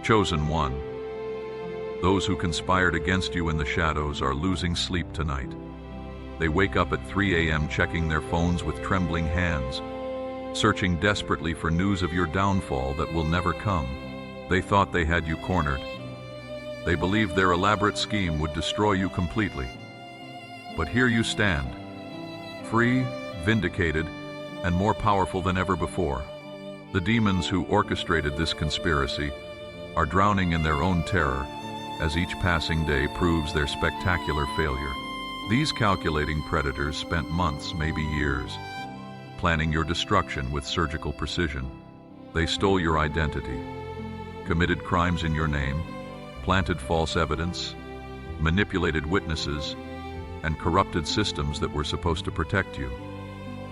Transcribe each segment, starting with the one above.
Chosen one. Those who conspired against you in the shadows are losing sleep tonight. They wake up at 3 a.m. checking their phones with trembling hands, searching desperately for news of your downfall that will never come. They thought they had you cornered. They believed their elaborate scheme would destroy you completely. But here you stand, free, vindicated, and more powerful than ever before. The demons who orchestrated this conspiracy are drowning in their own terror as each passing day proves their spectacular failure. These calculating predators spent months, maybe years, planning your destruction with surgical precision. They stole your identity, committed crimes in your name, planted false evidence, manipulated witnesses, and corrupted systems that were supposed to protect you.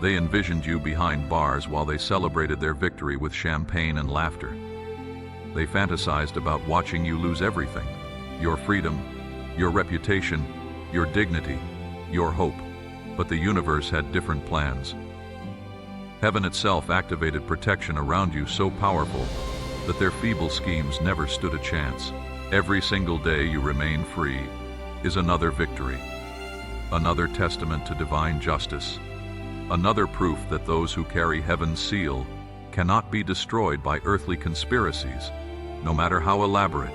They envisioned you behind bars while they celebrated their victory with champagne and laughter. They fantasized about watching you lose everything: your freedom, your reputation, your dignity, your hope. But the universe had different plans. Heaven itself activated protection around you so powerful that their feeble schemes never stood a chance. Every single day you remain free is another victory, another testament to divine justice, another proof that those who carry heaven's seal cannot be destroyed by earthly conspiracies, no matter how elaborate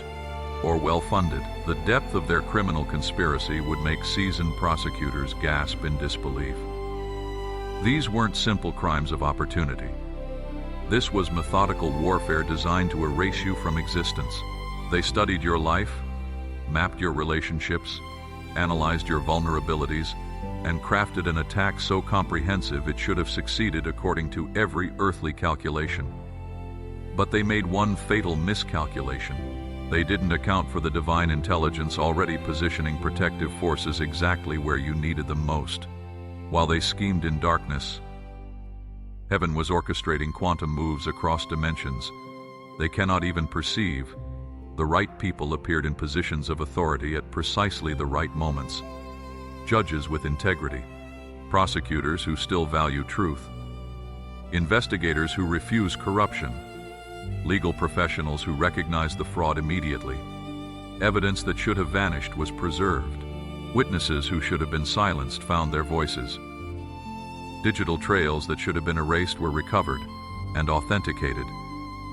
or well-funded. The depth of their criminal conspiracy would make seasoned prosecutors gasp in disbelief. These weren't simple crimes of opportunity. This was methodical warfare designed to erase you from existence. They studied your life, mapped your relationships, analyzed your vulnerabilities, and crafted an attack so comprehensive it should have succeeded according to every earthly calculation. But they made one fatal miscalculation. They didn't account for the divine intelligence already positioning protective forces exactly where you needed them most. While they schemed in darkness, heaven was orchestrating quantum moves across dimensions they cannot even perceive. The right people appeared in positions of authority at precisely the right moments. Judges with integrity, prosecutors who still value truth, investigators who refuse corruption, legal professionals who recognize the fraud immediately. Evidence that should have vanished was preserved. Witnesses who should have been silenced found their voices. Digital trails that should have been erased were recovered and authenticated.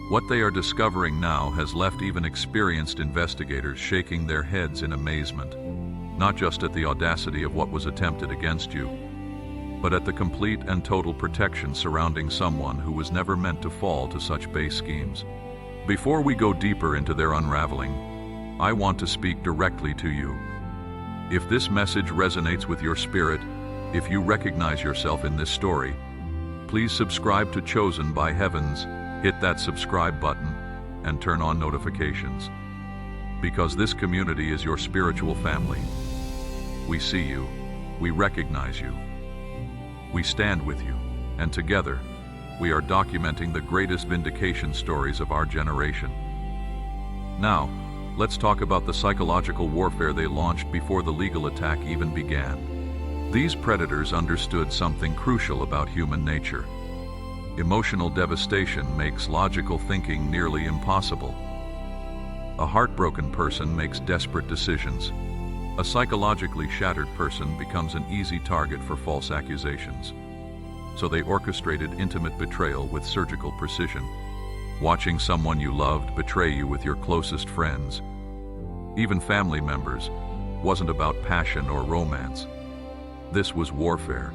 What they are discovering now has left even experienced investigators shaking their heads in amazement, not just at the audacity of what was attempted against you, but at the complete and total protection surrounding someone who was never meant to fall to such base schemes. Before we go deeper into their unraveling, I want to speak directly to you. If this message resonates with your spirit, if you recognize yourself in this story, please subscribe to Chosen by Heavens, hit that subscribe button, and turn on notifications. Because this community is your spiritual family. We see you, we recognize you, we stand with you, and together, we are documenting the greatest vindication stories of our generation. Now, let's talk about the psychological warfare they launched before the legal attack even began. These predators understood something crucial about human nature. Emotional devastation makes logical thinking nearly impossible. A heartbroken person makes desperate decisions. A psychologically shattered person becomes an easy target for false accusations. So they orchestrated intimate betrayal with surgical precision. Watching someone you loved betray you with your closest friends, even family members, wasn't about passion or romance. This was warfare.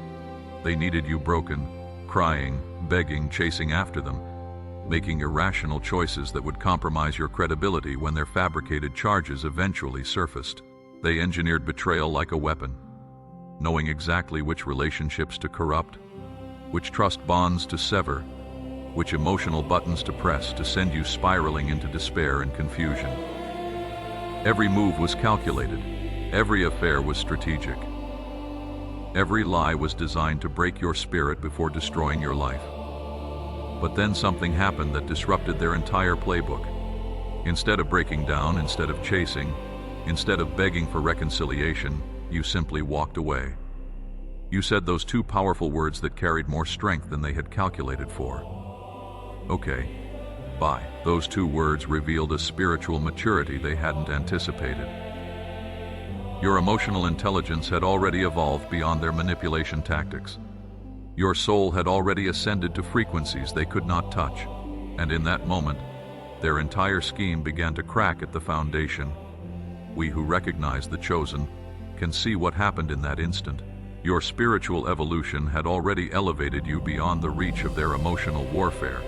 They needed you broken, crying, begging, chasing after them, making irrational choices that would compromise your credibility when their fabricated charges eventually surfaced. They engineered betrayal like a weapon, knowing exactly which relationships to corrupt, which trust bonds to sever, which emotional buttons to press to send you spiraling into despair and confusion. Every move was calculated. Every affair was strategic. Every lie was designed to break your spirit before destroying your life. But then something happened that disrupted their entire playbook. Instead of breaking down, instead of chasing, instead of begging for reconciliation, you simply walked away. You said those two powerful words that carried more strength than they had calculated for. Okay, by. Those two words revealed a spiritual maturity they hadn't anticipated. Your emotional intelligence had already evolved beyond their manipulation tactics. Your soul had already ascended to frequencies they could not touch, and in that moment, their entire scheme began to crack at the foundation. We who recognize the chosen can see what happened in that instant. Your spiritual evolution had already elevated you beyond the reach of their emotional warfare,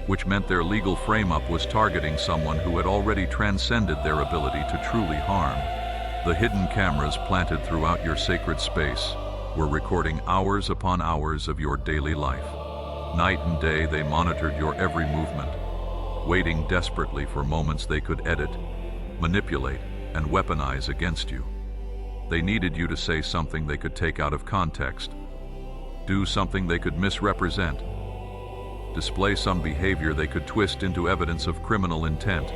which meant their legal frame-up was targeting someone who had already transcended their ability to truly harm. The hidden cameras planted throughout your sacred space were recording hours upon hours of your daily life. Night and day they monitored your every movement, waiting desperately for moments they could edit, manipulate, and weaponize against you. They needed you to say something they could take out of context, do something they could misrepresent, display some behavior they could twist into evidence of criminal intent.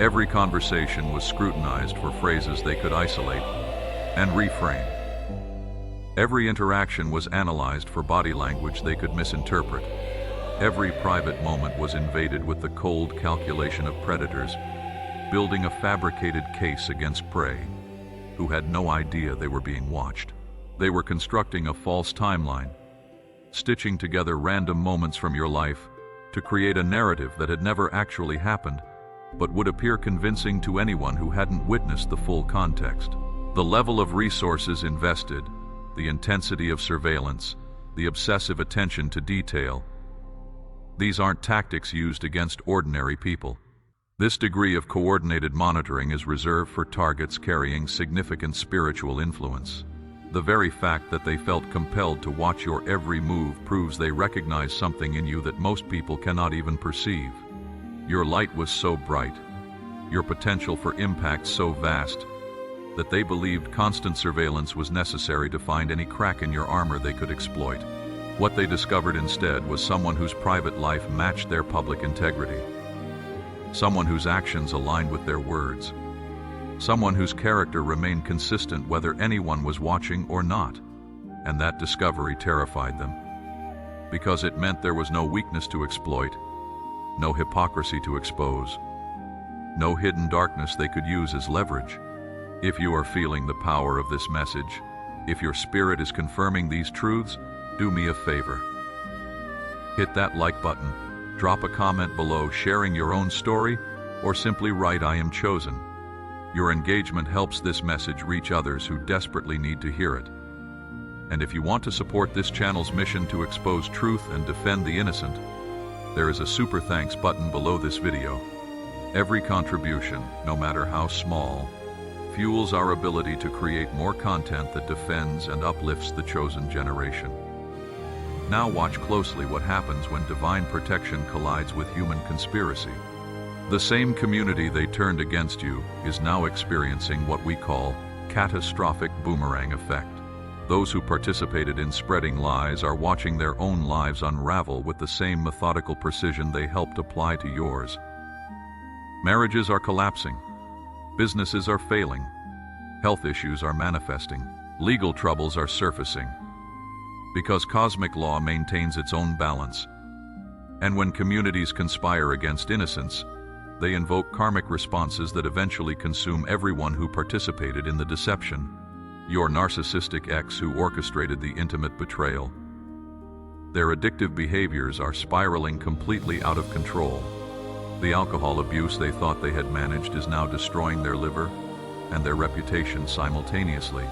Every conversation was scrutinized for phrases they could isolate and reframe. Every interaction was analyzed for body language they could misinterpret. Every private moment was invaded with the cold calculation of predators, building a fabricated case against prey who had no idea they were being watched. They were constructing a false timeline, stitching together random moments from your life to create a narrative that had never actually happened, but would appear convincing to anyone who hadn't witnessed the full context. The level of resources invested, the intensity of surveillance, the obsessive attention to detail, these aren't tactics used against ordinary people. This degree of coordinated monitoring is reserved for targets carrying significant spiritual influence. The very fact that they felt compelled to watch your every move proves they recognize something in you that most people cannot even perceive. Your light was so bright, your potential for impact so vast, that they believed constant surveillance was necessary to find any crack in your armor they could exploit. What they discovered instead was someone whose private life matched their public integrity. Someone whose actions aligned with their words. Someone whose character remained consistent whether anyone was watching or not. And that discovery terrified them, because it meant there was no weakness to exploit, no hypocrisy to expose, no hidden darkness they could use as leverage. If you are feeling the power of this message, if your spirit is confirming these truths, do me a favor. Hit that like button, drop a comment below sharing your own story, or simply write "I am chosen." Your engagement helps this message reach others who desperately need to hear it. And if you want to support this channel's mission to expose truth and defend the innocent, there is a super thanks button below this video. Every contribution, no matter how small, fuels our ability to create more content that defends and uplifts the chosen generation. Now watch closely what happens when divine protection collides with human conspiracy. The same community they turned against you is now experiencing what we call catastrophic boomerang effect. Those who participated in spreading lies are watching their own lives unravel with the same methodical precision they helped apply to yours. Marriages are collapsing. Businesses are failing. Health issues are manifesting. Legal troubles are surfacing. Because cosmic law maintains its own balance. And when communities conspire against innocence, they invoke karmic responses that eventually consume everyone who participated in the deception. Your narcissistic ex who orchestrated the intimate betrayal. Their addictive behaviors are spiraling completely out of control. The alcohol abuse they thought they had managed is now destroying their liver and their reputation simultaneously.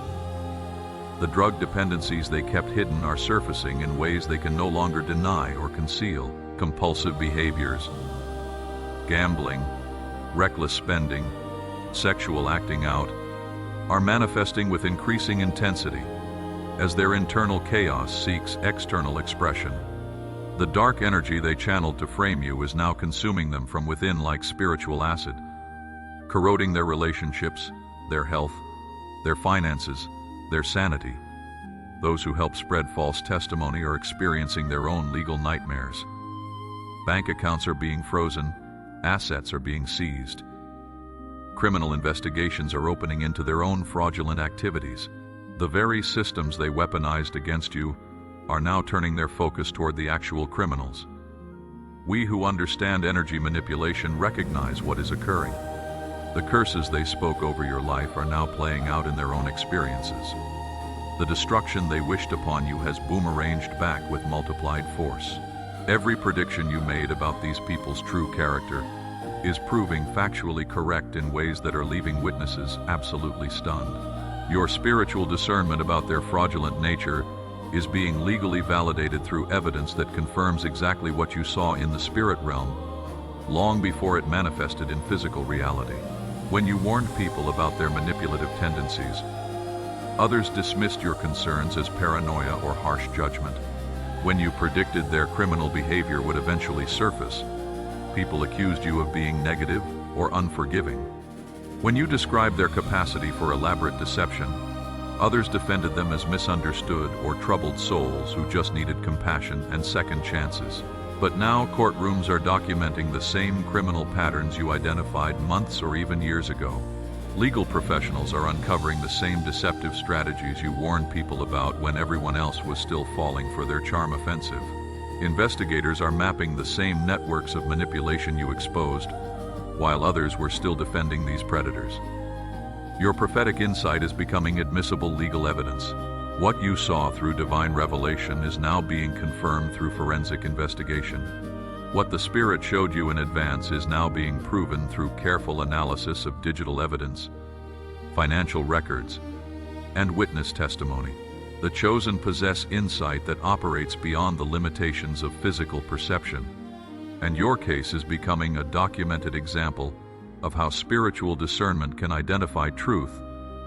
The drug dependencies they kept hidden are surfacing in ways they can no longer deny or conceal. Compulsive behaviors, gambling, reckless spending, sexual acting out, are manifesting with increasing intensity as their internal chaos seeks external expression. The dark energy they channeled to frame you is now consuming them from within like spiritual acid, corroding their relationships, their health, their finances, their sanity. Those who help spread false testimony are experiencing their own legal nightmares. Bank accounts are being frozen, assets are being seized. Criminal investigations are opening into their own fraudulent activities. The very systems they weaponized against you are now turning their focus toward the actual criminals. We who understand energy manipulation recognize what is occurring. The curses they spoke over your life are now playing out in their own experiences. The destruction they wished upon you has boomeranged back with multiplied force. Every prediction you made about these people's true character is proving factually correct in ways that are leaving witnesses absolutely stunned. Your spiritual discernment about their fraudulent nature is being legally validated through evidence that confirms exactly what you saw in the spirit realm long before it manifested in physical reality. When you warned people about their manipulative tendencies, others dismissed your concerns as paranoia or harsh judgment. When you predicted their criminal behavior would eventually surface, people accused you of being negative or unforgiving. When you described their capacity for elaborate deception, others defended them as misunderstood or troubled souls who just needed compassion and second chances. But now courtrooms are documenting the same criminal patterns you identified months or even years ago. Legal professionals are uncovering the same deceptive strategies you warned people about when everyone else was still falling for their charm offensive. Investigators are mapping the same networks of manipulation you exposed, while others were still defending these predators. Your prophetic insight is becoming admissible legal evidence. What you saw through divine revelation is now being confirmed through forensic investigation. What the Spirit showed you in advance is now being proven through careful analysis of digital evidence, financial records, and witness testimony. The chosen possess insight that operates beyond the limitations of physical perception, and your case is becoming a documented example of how spiritual discernment can identify truth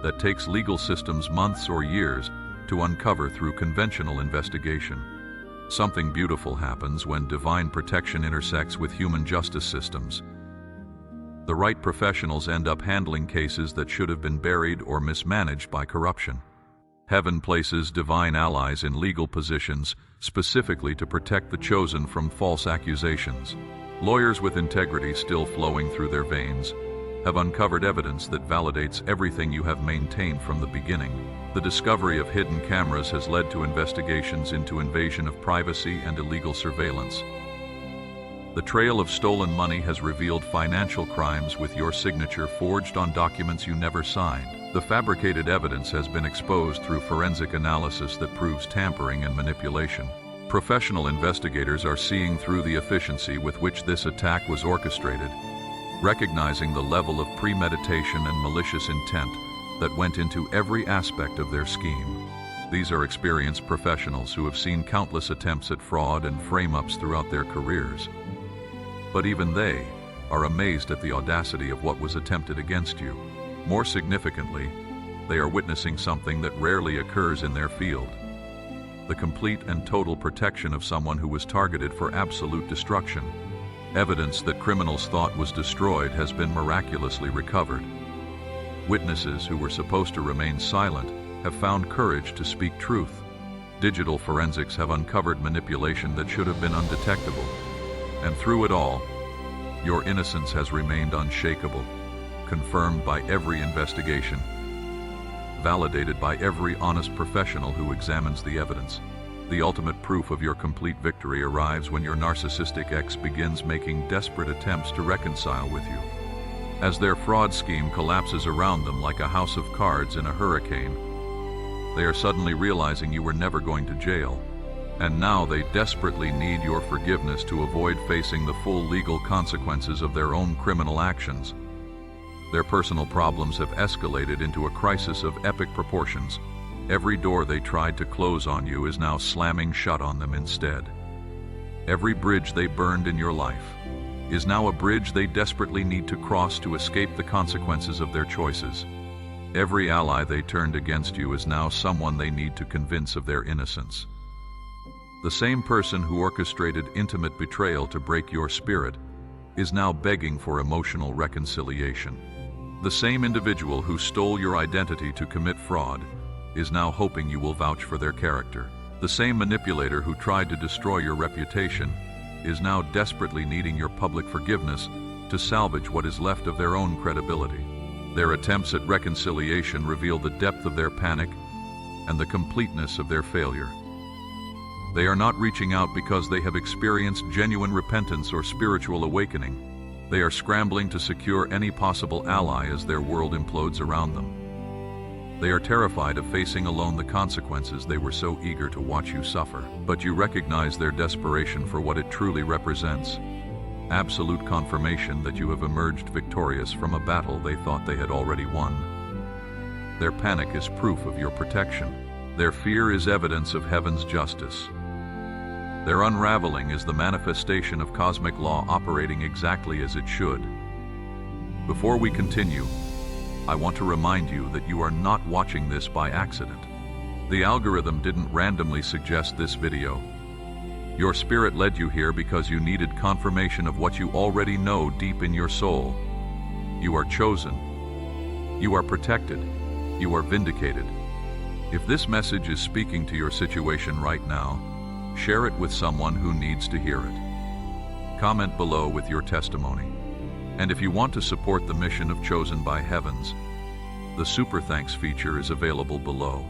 that takes legal systems months or years to uncover through conventional investigation. Something beautiful happens when divine protection intersects with human justice systems. The right professionals end up handling cases that should have been buried or mismanaged by corruption. Heaven places divine allies in legal positions specifically to protect the chosen from false accusations. Lawyers with integrity still flowing through their veins have uncovered evidence that validates everything you have maintained from the beginning. The discovery of hidden cameras has led to investigations into invasion of privacy and illegal surveillance. The trail of stolen money has revealed financial crimes with your signature forged on documents you never signed. The fabricated evidence has been exposed through forensic analysis that proves tampering and manipulation. Professional investigators are seeing through the efficiency with which this attack was orchestrated, recognizing the level of premeditation and malicious intent that went into every aspect of their scheme. These are experienced professionals who have seen countless attempts at fraud and frame-ups throughout their careers. But even they are amazed at the audacity of what was attempted against you. More significantly, they are witnessing something that rarely occurs in their field: the complete and total protection of someone who was targeted for absolute destruction. Evidence that criminals thought was destroyed has been miraculously recovered. Witnesses who were supposed to remain silent have found courage to speak truth. Digital forensics have uncovered manipulation that should have been undetectable. And through it all, your innocence has remained unshakable, confirmed by every investigation, validated by every honest professional who examines the evidence. The ultimate proof of your complete victory arrives when your narcissistic ex begins making desperate attempts to reconcile with you. As their fraud scheme collapses around them like a house of cards in a hurricane, they are suddenly realizing you were never going to jail, and now they desperately need your forgiveness to avoid facing the full legal consequences of their own criminal actions. Their personal problems have escalated into a crisis of epic proportions. Every door they tried to close on you is now slamming shut on them instead. Every bridge they burned in your life is now a bridge they desperately need to cross to escape the consequences of their choices. Every ally they turned against you is now someone they need to convince of their innocence. The same person who orchestrated intimate betrayal to break your spirit is now begging for emotional reconciliation. The same individual who stole your identity to commit fraud is now hoping you will vouch for their character. The same manipulator who tried to destroy your reputation is now desperately needing your public forgiveness to salvage what is left of their own credibility. Their attempts at reconciliation reveal the depth of their panic and the completeness of their failure. They are not reaching out because they have experienced genuine repentance or spiritual awakening. They are scrambling to secure any possible ally as their world implodes around them. They are terrified of facing alone the consequences they were so eager to watch you suffer. But you recognize their desperation for what it truly represents. Absolute confirmation that you have emerged victorious from a battle they thought they had already won. Their panic is proof of your protection. Their fear is evidence of heaven's justice. Their unraveling is the manifestation of cosmic law operating exactly as it should. Before we continue, I want to remind you that you are not watching this by accident. The algorithm didn't randomly suggest this video. Your spirit led you here because you needed confirmation of what you already know deep in your soul. You are chosen. You are protected. You are vindicated. If this message is speaking to your situation right now, share it with someone who needs to hear it. Comment below with your testimony. And if you want to support the mission of Chosen by Heavens, the Super Thanks feature is available below.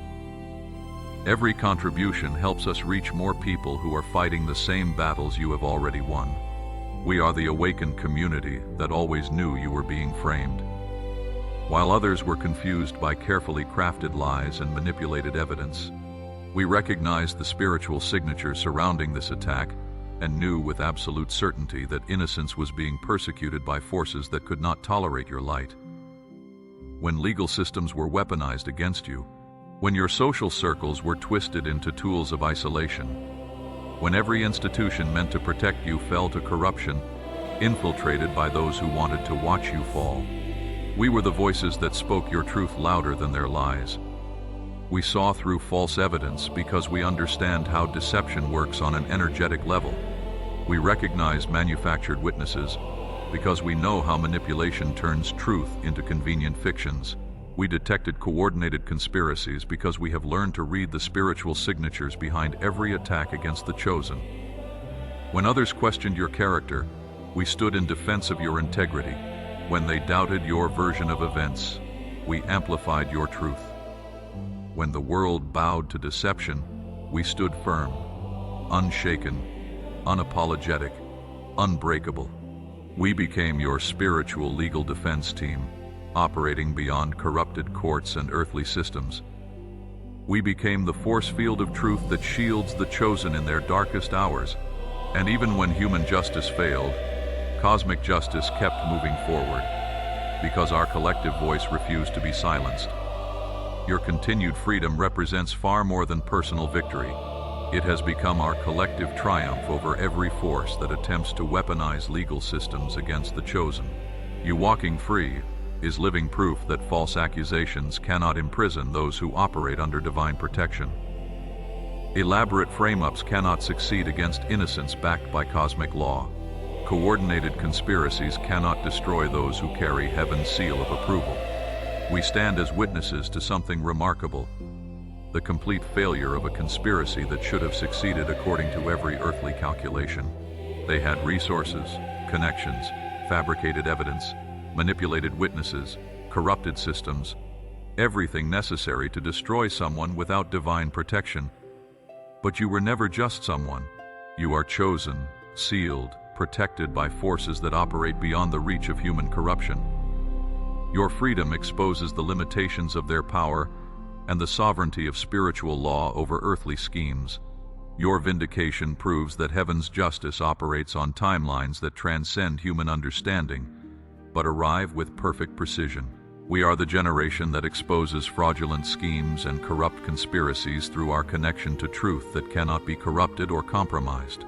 Every contribution helps us reach more people who are fighting the same battles you have already won. We are the awakened community that always knew you were being framed. While others were confused by carefully crafted lies and manipulated evidence, we recognized the spiritual signature surrounding this attack and knew with absolute certainty that innocence was being persecuted by forces that could not tolerate your light. When legal systems were weaponized against you, when your social circles were twisted into tools of isolation, when every institution meant to protect you fell to corruption, infiltrated by those who wanted to watch you fall, we were the voices that spoke your truth louder than their lies. We saw through false evidence because we understand how deception works on an energetic level. We recognize manufactured witnesses because we know how manipulation turns truth into convenient fictions. We detected coordinated conspiracies because we have learned to read the spiritual signatures behind every attack against the Chosen. When others questioned your character, we stood in defense of your integrity. When they doubted your version of events, we amplified your truth. When the world bowed to deception, we stood firm, unshaken, unapologetic, unbreakable. We became your spiritual legal defense team, operating beyond corrupted courts and earthly systems. We became the force field of truth that shields the Chosen in their darkest hours. And even when human justice failed, cosmic justice kept moving forward, because our collective voice refused to be silenced. Your continued freedom represents far more than personal victory. It has become our collective triumph over every force that attempts to weaponize legal systems against the Chosen. You walking free is living proof that false accusations cannot imprison those who operate under divine protection. Elaborate frame-ups cannot succeed against innocence backed by cosmic law. Coordinated conspiracies cannot destroy those who carry heaven's seal of approval. We stand as witnesses to something remarkable, the complete failure of a conspiracy that should have succeeded according to every earthly calculation. They had resources, connections, fabricated evidence, manipulated witnesses, corrupted systems, everything necessary to destroy someone without divine protection. But you were never just someone. You are chosen, sealed, protected by forces that operate beyond the reach of human corruption. Your freedom exposes the limitations of their power and the sovereignty of spiritual law over earthly schemes. Your vindication proves that heaven's justice operates on timelines that transcend human understanding, but arrive with perfect precision. We are the generation that exposes fraudulent schemes and corrupt conspiracies through our connection to truth that cannot be corrupted or compromised.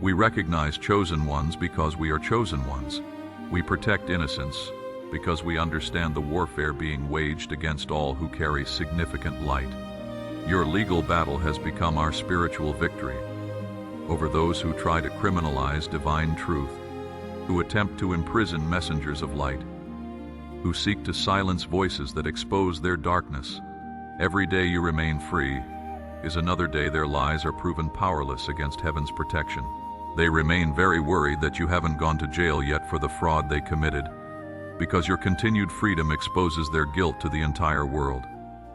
We recognize chosen ones because we are chosen ones. We protect innocence because we understand the warfare being waged against all who carry significant light. Your legal battle has become our spiritual victory over those who try to criminalize divine truth, who attempt to imprison messengers of light, who seek to silence voices that expose their darkness. Every day you remain free is another day their lies are proven powerless against heaven's protection. They remain very worried that you haven't gone to jail yet for the fraud they committed, because your continued freedom exposes their guilt to the entire world.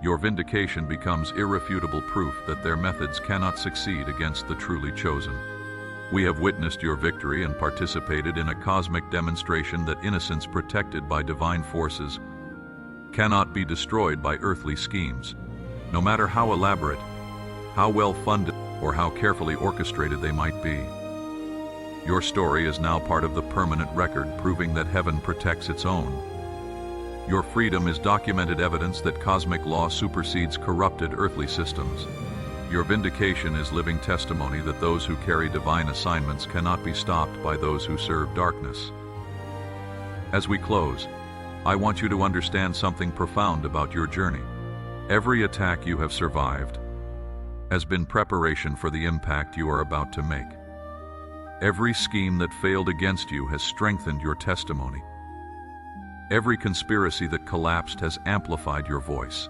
Your vindication becomes irrefutable proof that their methods cannot succeed against the truly chosen. We have witnessed your victory and participated in a cosmic demonstration that innocence protected by divine forces cannot be destroyed by earthly schemes, no matter how elaborate, how well funded, or how carefully orchestrated they might be. Your story is now part of the permanent record, proving that heaven protects its own. Your freedom is documented evidence that cosmic law supersedes corrupted earthly systems. Your vindication is living testimony that those who carry divine assignments cannot be stopped by those who serve darkness. As we close, I want you to understand something profound about your journey. Every attack you have survived has been preparation for the impact you are about to make. Every scheme that failed against you has strengthened your testimony. Every conspiracy that collapsed has amplified your voice.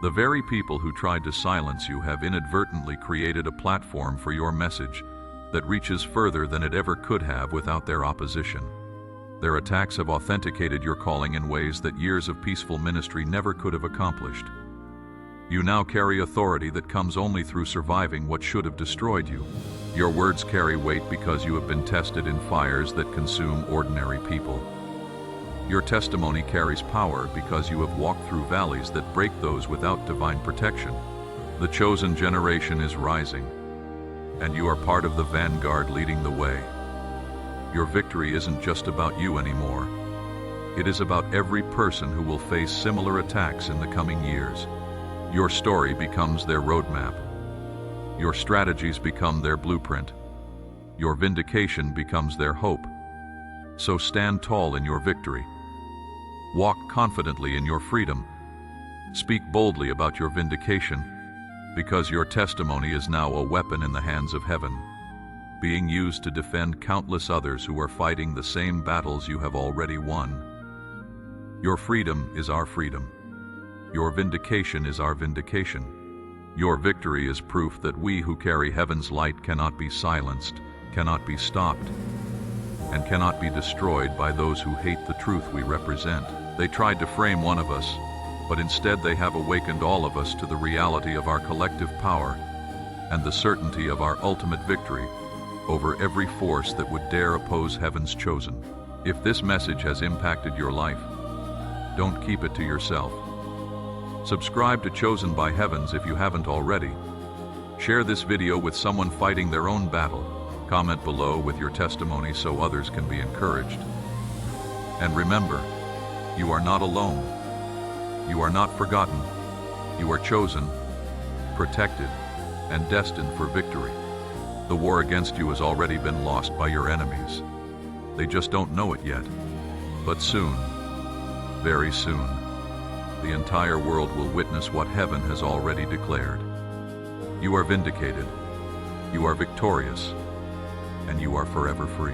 The very people who tried to silence you have inadvertently created a platform for your message that reaches further than it ever could have without their opposition. Their attacks have authenticated your calling in ways that years of peaceful ministry never could have accomplished. You now carry authority that comes only through surviving what should have destroyed you. Your words carry weight because you have been tested in fires that consume ordinary people. Your testimony carries power because you have walked through valleys that break those without divine protection. The chosen generation is rising, and you are part of the vanguard leading the way. Your victory isn't just about you anymore. It is about every person who will face similar attacks in the coming years. Your story becomes their roadmap. Your strategies become their blueprint. Your vindication becomes their hope. So stand tall in your victory. Walk confidently in your freedom. Speak boldly about your vindication, because your testimony is now a weapon in the hands of heaven, being used to defend countless others who are fighting the same battles you have already won. Your freedom is our freedom. Your vindication is our vindication. Your victory is proof that we who carry heaven's light cannot be silenced, cannot be stopped, and cannot be destroyed by those who hate the truth we represent. They tried to frame one of us, but instead they have awakened all of us to the reality of our collective power and the certainty of our ultimate victory over every force that would dare oppose heaven's chosen. If this message has impacted your life, don't keep it to yourself. Subscribe to Chosen by Heavens if you haven't already. Share this video with someone fighting their own battle. Comment below with your testimony so others can be encouraged. And remember, you are not alone. You are not forgotten. You are chosen, protected, and destined for victory. The war against you has already been lost by your enemies. They just don't know it yet. But soon, very soon, the entire world will witness what heaven has already declared. You are vindicated. You are victorious. And you are forever free.